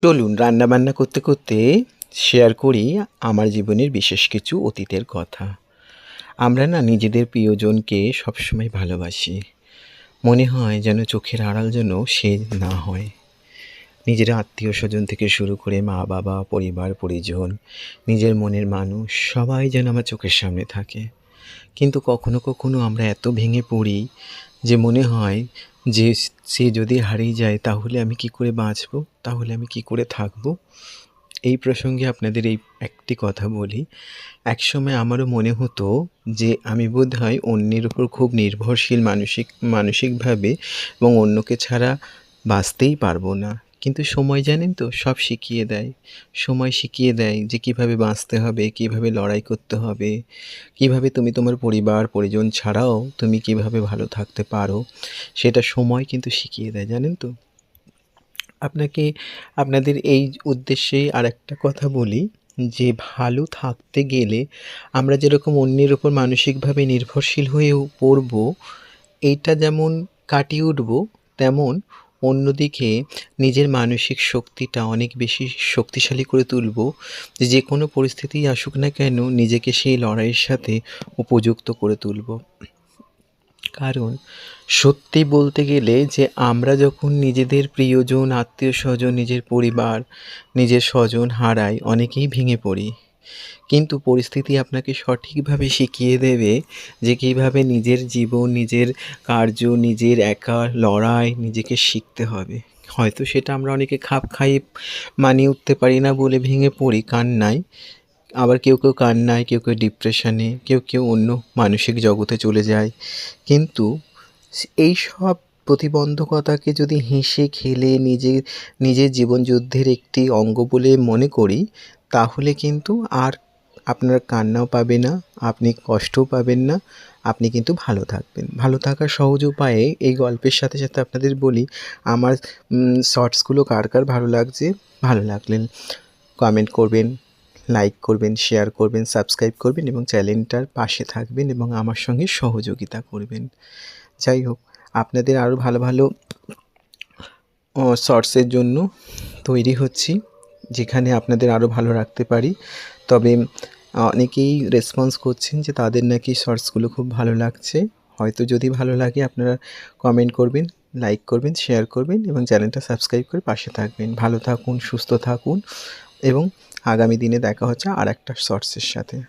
চলুন রান্নাবান্না করতে করতে শেয়ার করি আমার জীবনের বিশেষ কিছু অতীতের কথা। আমরা না নিজেদের প্রিয়জনকে সবসময় ভালোবাসি। মনে হয় যেন চোখের আড়াল যেন সে না হয়। নিজের আত্মীয়-স্বজন থেকে শুরু করে মা-বাবা, পরিবার-পরিজন, নিজের মনের মানুষ সবাই যেন আমার চোখের সামনে থাকে। কিন্তু কখনো কখনো আমরা এত ভেঙে পড়ি যে মনে হয় যে সে যদি হারিয়ে যায় তাহলে আমি কী করে বাঁচবো? তাহলে আমি কী করে থাকবো? এই প্রসঙ্গে আপনাদের এই একটি কথা বলি। একসময় আমারও মনে হতো যে আমি বোধহয় অন্যের উপর খুব নির্ভরশীল মানসিকভাবে এবং অন্যকে ছাড়া বাঁচতেই পারবো না। কিন্তু সময় জানেন তো সব শিখিয়ে দেয়। সময় শিখিয়ে দেয় যে কীভাবে বাঁচতে হবে, কীভাবে লড়াই করতে হবে, কীভাবে তুমি তোমার পরিবার-পরিজন ছাড়াও তুমি কীভাবে ভালো থাকতে পারো, সেটা সময় কিন্তু শিখিয়ে দেয়, জানেন তো? আপনাদের এই উদ্দেশ্যেই আরেকটা কথা বলি যে ভালো থাকতে গেলে আমরা যেরকম অন্যের ওপর মানসিকভাবে নির্ভরশীল হয়েও পড়বো, এইটা যেমন কাটিয়ে উঠবো, তেমন অন্যদিকে নিজের মানসিক শক্তিটা অনেক বেশি শক্তিশালী করে তুলবো। যে কোনো পরিস্থিতিই আসুক না কেন নিজেকে সেই লড়াইয়ের সাথে উপযুক্ত করে তুলবো। কারণ সত্যি বলতে গেলে যে আমরা যখন নিজেদের প্রিয়জন, আত্মীয়স্বজন, নিজের পরিবার, নিজের স্বজন হারাই অনেকেই ভেঙে পড়ি। কিন্তু পরিস্থিতি আপনাকে সঠিকভাবে শিখিয়ে দেবে যে কীভাবে নিজের জীবন, নিজের কার্য, নিজের একা লড়াই নিজেকে শিখতে হবে। হয়তো সেটা আমরা অনেকে খাপ খাইয়ে মানিয়ে উঠতে পারি না বলে ভেঙে পড়ি কান্নায়। আবার কেউ কান্নায়, কেউ ডিপ্রেশনে, কেউ অন্য মানসিক জগতে চলে যায়। কিন্তু এইসব প্রতিবন্ধকতাকে যদি হেসে খেলে নিজের জীবনযুদ্ধের একটি অঙ্গ বলে মনে করি, তাহলে কিন্তু আর আপনার কান্নাও পাবে না, আপনি কষ্টও পাবেন না, আপনি কিন্তু ভালো থাকবেন। ভালো থাকার সহজ উপায়ে এই গল্পের সাথে সাথে আপনাদের বলি, আমার শর্টসগুলো কার ভালো লাগছে, ভালো লাগলে কমেন্ট করবেন, লাইক করবেন, শেয়ার করবেন, সাবস্ক্রাইব করবেন এবং চ্যানেলটার পাশে থাকবেন এবং আমার সঙ্গে সহযোগিতা করবেন। যাই হোক, আপনাদের আরও ভালো শর্টসের জন্য তৈরি হচ্ছি, যেখানে আপনাদের আরও ভালো রাখতে পারি। তবে অনেকেই রেসপন্স করছেন যে তাদের নাকি শর্টসগুলো খুব ভালো লাগছে। হয়তো যদি ভালো লাগে আপনারা কমেন্ট করবেন, লাইক করবেন, শেয়ার করবেন এবং চ্যানেলটা সাবস্ক্রাইব করে পাশে থাকবেন। ভালো থাকুন, সুস্থ থাকুন এবং আগামী দিনে দেখা হচ্ছে আরেকটা শর্টসের সাথে।